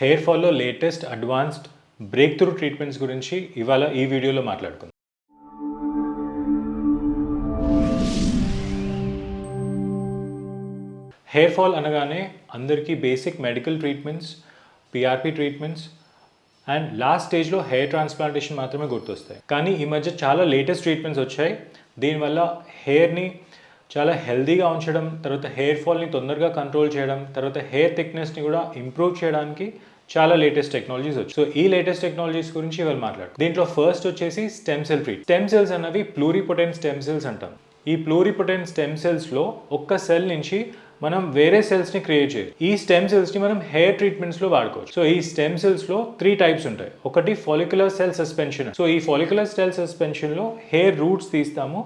Hair ఫాల్లో latest advanced breakthrough treatments గురించి ఇవాళ ఈ వీడియోలో మాట్లాడుకుందాం. హెయిర్ ఫాల్ అనగానే అందరికీ basic medical treatments, PRP treatments and last స్టేజ్లో హెయిర్ ట్రాన్స్ప్లాంటేషన్ మాత్రమే గుర్తొస్తాయి. కానీ ఈ మధ్య చాలా లేటెస్ట్ ట్రీట్మెంట్స్ వచ్చాయి. దీనివల్ల హెయిర్ని చాలా హెల్దీగా ఉంచడం, తర్వాత హెయిర్ ఫాల్ని తొందరగా కంట్రోల్ చేయడం, తర్వాత హెయిర్ థిక్నెస్ని కూడా ఇంప్రూవ్ చేయడానికి చాలా లేటెస్ట్ టెక్నాలజీస్ వచ్చాయి. సో ఈ లేటెస్ట్ టెక్నాలజీస్ గురించి ఇవాళ మాట్లాడు. దీంట్లో ఫస్ట్ వచ్చేసి stem cell treat. Stem cells అన్నవి ప్లూరిపొటెంట్ స్టెమ్ సెల్స్ అంటాం. ఈ ప్లూరిపొటెంట్ స్టెమ్ సెల్స్లో ఒక్క సెల్ నుంచి మనం వేరే సెల్స్ని క్రియేట్ చేయాలి. ఈ స్టెమ్ సెల్స్ని మనం హెయిర్ ట్రీట్మెంట్స్లో వాడుకోవచ్చు. సో ఈ స్టెమ్ సెల్స్లో 3 టైప్స్ ఉంటాయి. ఒకటి ఫాలిక్యులర్ సెల్ సస్పెన్షన్. సో ఈ ఫాలిక్యులర్ సెల్ సస్పెన్షన్లో హెయిర్ రూట్స్ తీస్తాము.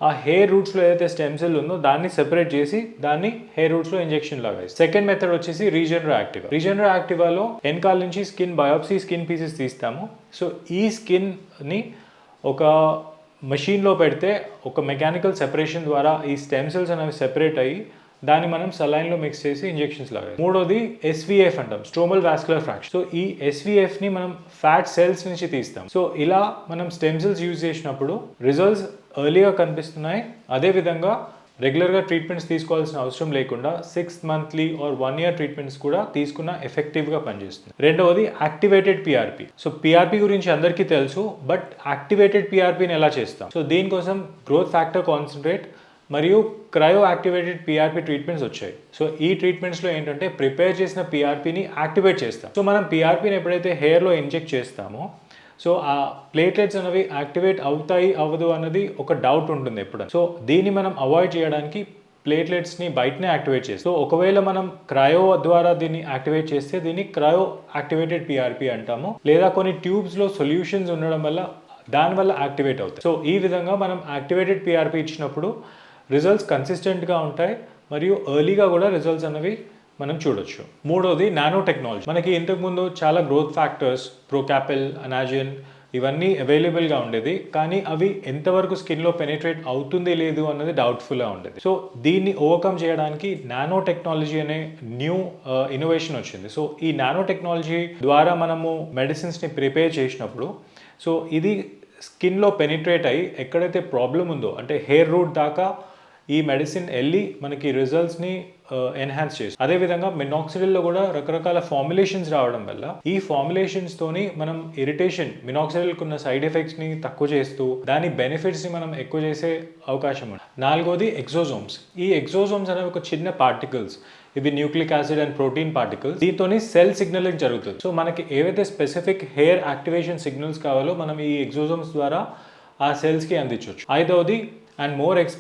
ఆ హెయిర్ రూట్స్లో ఏదైతే స్టెమ్ సెల్ ఉందో దాన్ని సెపరేట్ చేసి దాన్ని హెయిర్ రూట్స్లో ఇంజెక్షన్ లాగా. సెకండ్ మెథడ్ వచ్చేసి రీజనరో యాక్టివా. రీజనరో యాక్టివాలో వెనకాల నుంచి స్కిన్ బయాప్సీ స్కిన్ పీసెస్ తీస్తాము. సో ఈ స్కిన్ని ఒక మెషిన్లో పెడితే ఒక మెకానికల్ సెపరేషన్ ద్వారా ఈ స్టెమ్ సెల్స్ అనేవి సెపరేట్ అయ్యి దాన్ని మనం సలైన్లో మిక్స్ చేసి ఇంజెక్షన్స్ లాగా. మూడోది ఎస్విఎఫ్ అంటాం, స్ట్రోమల్ వాస్కులర్ ఫ్రాక్షన్. సో ఈ ఎస్విఎఫ్ని మనం ఫ్యాట్ సెల్స్ నుంచి తీస్తాం. సో ఇలా మనం స్టెమ్ సెల్స్ యూజ్ చేసినప్పుడు రిజల్ట్స్ ఎర్లీగా కనిపిస్తున్నాయి. అదేవిధంగా రెగ్యులర్గా ట్రీట్మెంట్స్ తీసుకోవాల్సిన అవసరం లేకుండా 6 మంత్లీ ఆర్ 1 ఇయర్ ట్రీట్మెంట్స్ కూడా తీసుకున్న ఎఫెక్టివ్గా పనిచేస్తుంది. రెండవది యాక్టివేటెడ్ పిఆర్పి. సో పిఆర్పి గురించి అందరికీ తెలుసు, బట్ యాక్టివేటెడ్ పిఆర్పిని ఎలా చేస్తాం? సో దీనికోసం గ్రోత్ ఫ్యాక్టర్ కాన్సన్ట్రేట్ మరియు క్రయో యాక్టివేటెడ్ పిఆర్పి ట్రీట్మెంట్స్ వచ్చాయి. సో ఈ ట్రీట్మెంట్స్లో ఏంటంటే ప్రిపేర్ చేసిన పిఆర్పిని యాక్టివేట్ చేస్తాం. సో మనం పిఆర్పిని ఎప్పుడైతే హెయిర్లో ఇంజెక్ట్ చేస్తామో సో ఆ ప్లేట్లెట్స్ అనేవి యాక్టివేట్ అవుతాయి అవ్వదు అన్నది ఒక డౌట్ ఉంటుంది ఎప్పుడు. సో దీన్ని మనం అవాయిడ్ చేయడానికి ప్లేట్లెట్స్ని బయటనే యాక్టివేట్ చేస్తాం. సో ఒకవేళ మనం క్రయో ద్వారా దీన్ని యాక్టివేట్ చేస్తే దీన్ని క్రయో యాక్టివేటెడ్ పిఆర్పి అంటాము. లేదా కొన్ని ట్యూబ్స్లో సొల్యూషన్స్ ఉండడం వల్ల దానివల్ల యాక్టివేట్ అవుతాయి. సో ఈ విధంగా మనం యాక్టివేటెడ్ పిఆర్పి ఇచ్చినప్పుడు రిజల్ట్స్ కన్సిస్టెంట్గా ఉంటాయి మరియు ఎర్లీగా కూడా రిజల్ట్స్ అనేవి మనం చూడొచ్చు. మూడోది నానో టెక్నాలజీ. మనకి ఇంతకుముందు చాలా గ్రోత్ ఫ్యాక్టర్స్, ప్రోకాపిల్, అనాజిన్ ఇవన్నీ అవైలబుల్గా ఉండేది, కానీ అవి ఎంతవరకు స్కిన్లో పెనిట్రేట్ అవుతుంది లేదు అన్నది డౌట్ఫుల్గా ఉండేది. సో దీన్ని ఓవర్కమ్ చేయడానికి నానో టెక్నాలజీ అనే న్యూ ఇన్నోవేషన్ వచ్చింది. సో ఈ నానో టెక్నాలజీ ద్వారా మనము మెడిసిన్స్ని ప్రిపేర్ చేసినప్పుడు సో ఇది స్కిన్లో పెనిట్రేట్ అయ్యి ఎక్కడైతే ప్రాబ్లం ఉందో అంటే హెయిర్ రూట్ దాకా ఈ మెడిసిన్ వెళ్ళి మనకి రిజల్ట్స్ని ఎన్హాన్స్ చేసి, అదేవిధంగా మినాక్సిడిల్లో కూడా రకరకాల ఫార్ములేషన్స్ రావడం వల్ల ఈ ఫార్ములేషన్స్తోని మనం ఇరిటేషన్, మినాక్సిడిల్కి ఉన్న సైడ్ ఎఫెక్ట్స్ని తక్కువ చేస్తూ దాని బెనిఫిట్స్ని మనం ఎక్కువ చేసే అవకాశం ఉంది. నాలుగోది ఎక్సోజోమ్స్. ఈ ఎక్సోజోమ్స్ అనేవి ఒక చిన్న పార్టికల్స్. ఇవి nucleic acid and protein particles. దీంతోని సెల్ సిగ్నలింగ్ జరుగుతుంది. సో మనకి ఏవైతే స్పెసిఫిక్ హెయిర్ యాక్టివేషన్ సిగ్నల్స్ కావాలో మనం ఈ ఎక్సోజోమ్స్ ద్వారా ఆ సెల్స్కి అందించవచ్చు. ఐదవది and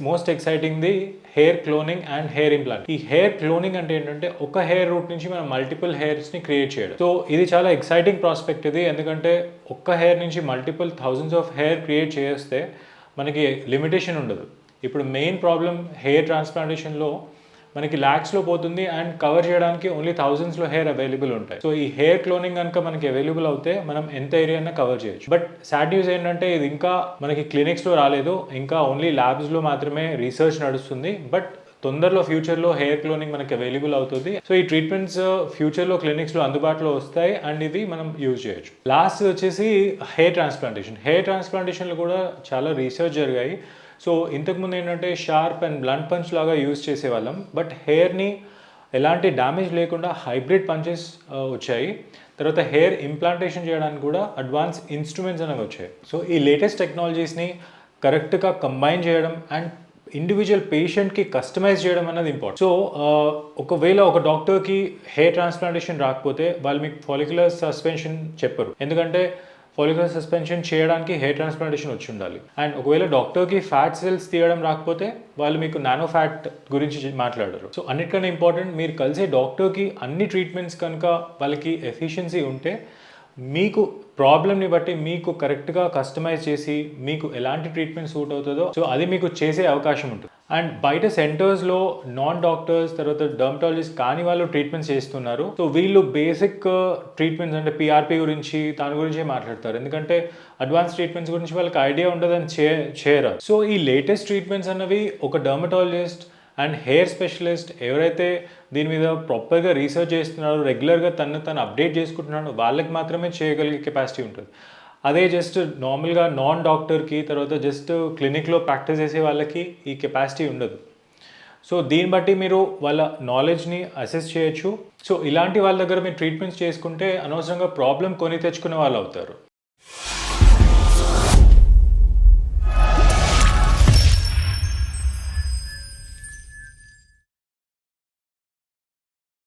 most exciting the hair cloning and hair implant. ఈ హెయిర్ క్లోనింగ్ అంటే ఏంటంటే ఒక హెయిర్ రూట్ నుంచి మనం మల్టిపుల్ హెయిర్స్ని క్రియేట్ చేయడం. సో ఇది చాలా ఎక్సైటింగ్ ప్రాస్పెక్ట్ ఇది, ఎందుకంటే ఒక్క హెయిర్ నుంచి multiple thousands of hair create చేస్తే మనకి లిమిటేషన్ ఉండదు. ఇప్పుడు మెయిన్ ప్రాబ్లం హెయిర్ ట్రాన్స్ప్లాంటేషన్లో మనకి ల్యాక్స్లో పోతుంది అండ్ కవర్ చేయడానికి ఓన్లీ థౌజండ్స్లో హెయిర్ అవైలబుల్ ఉంటాయి. సో ఈ హెయిర్ క్లోనింగ్ కనుక మనకి అవైలబుల్ అవుతే మనం ఎంత ఏరియానా కవర్ చేయొచ్చు. బట్ సాడ్ న్యూస్ ఏంటంటే ఇది ఇంకా మనకి క్లినిక్స్లో రాలేదు, ఇంకా ఓన్లీ ల్యాబ్స్లో మాత్రమే రీసెర్చ్ నడుస్తుంది. బట్ తొందరలో ఫ్యూచర్లో హెయిర్ క్లోనింగ్ మనకి అవైలబుల్ అవుతుంది. సో ఈ ట్రీట్మెంట్స్ ఫ్యూచర్లో క్లినిక్స్లో అందుబాటులో వస్తాయి అండ్ ఇది మనం యూజ్ చేయొచ్చు. లాస్ట్ వచ్చేసి హెయిర్ ట్రాన్స్ప్లాంటేషన్. హెయిర్ ట్రాన్స్ప్లాంటేషన్లో కూడా చాలా రీసెర్చ్ జరిగాయి. సో ఇంతకుముందు ఏంటంటే షార్ప్ అండ్ బ్లంట్ పంచ్ లాగా యూజ్ చేసేవాళ్ళం, బట్ హెయిర్ని ఎలాంటి డ్యామేజ్ లేకుండా హైబ్రిడ్ పంచెస్ వచ్చాయి. తర్వాత హెయిర్ ఇంప్లాంటేషన్ చేయడానికి కూడా అడ్వాన్స్ ఇన్స్ట్రుమెంట్స్ అనేవి వచ్చాయి. సో ఈ లేటెస్ట్ టెక్నాలజీస్ని కరెక్ట్గా కంబైన్ చేయడం అండ్ ఇండివిజువల్ పేషెంట్కి కస్టమైజ్ చేయడం అనేది ఇంపార్టెంట్. సో ఒకవేళ ఒక డాక్టర్కి హెయిర్ ట్రాన్స్ప్లాంటేషన్ రాకపోతే వాళ్ళు మీకు ఫాలిక్యులర్ సస్పెన్షన్ చెప్పరు, ఎందుకంటే ఫాలిక్యులర్ సస్పెన్షన్ చేయడానికి హెయిర్ ట్రాన్స్ప్లాంటేషన్ వచ్చి ఉండాలి. అండ్ ఒకవేళ డాక్టర్కి ఫ్యాట్ సెల్స్ తీయడం రాకపోతే వాళ్ళు మీకు నానో ఫ్యాట్ గురించి మాట్లాడరు. సో అన్నిటికన్నా ఇంపార్టెంట్, మీరు కలిసే డాక్టర్కి అన్ని ట్రీట్మెంట్స్ కనుక వాళ్ళకి ఎఫిషియన్సీ ఉంటే మీకు ప్రాబ్లమ్ని బట్టి మీకు కరెక్ట్గా కస్టమైజ్ చేసి మీకు ఎలాంటి ట్రీట్మెంట్ సూట్ అవుతుందో సో అది మీకు చేసే అవకాశం ఉంటుంది. అండ్ బయట సెంటర్స్లో నాన్ డాక్టర్స్ తర్వాత డర్మటాలజిస్ట్ కాని వాళ్ళు ట్రీట్మెంట్స్ చేస్తున్నారు. సో వీళ్ళు బేసిక్ ట్రీట్మెంట్స్ అంటే పిఆర్పి గురించి దాని గురించే మాట్లాడతారు, ఎందుకంటే అడ్వాన్స్ ట్రీట్మెంట్స్ గురించి వాళ్ళకి ఐడియా ఉండదని చేయరు. సో ఈ లేటెస్ట్ ట్రీట్మెంట్స్ అన్నవి ఒక డర్మటాలజిస్ట్ అండ్ హెయిర్ స్పెషలిస్ట్ ఎవరైతే దీని మీద ప్రాపర్గా రీసెర్చ్ చేస్తున్నారో, రెగ్యులర్గా తను అప్డేట్ చేసుకుంటున్నారో వాళ్ళకి మాత్రమే చేయగలిగే కెపాసిటీ ఉంటుంది. అదే జస్ట్ నార్మల్గా నాన్ డాక్టర్కి, తర్వాత జస్ట్ క్లినిక్లో ప్రాక్టీస్ చేసే వాళ్ళకి ఈ కెపాసిటీ ఉండదు. సో దీన్ని బట్టి మీరు వాళ్ళ నాలెడ్జ్ని అసెస్ చేయొచ్చు. సో ఇలాంటి వాళ్ళ దగ్గర మీరు ట్రీట్మెంట్స్ చేసుకుంటే అనవసరంగా ప్రాబ్లం కొని తెచ్చుకునే వాళ్ళు అవుతారు.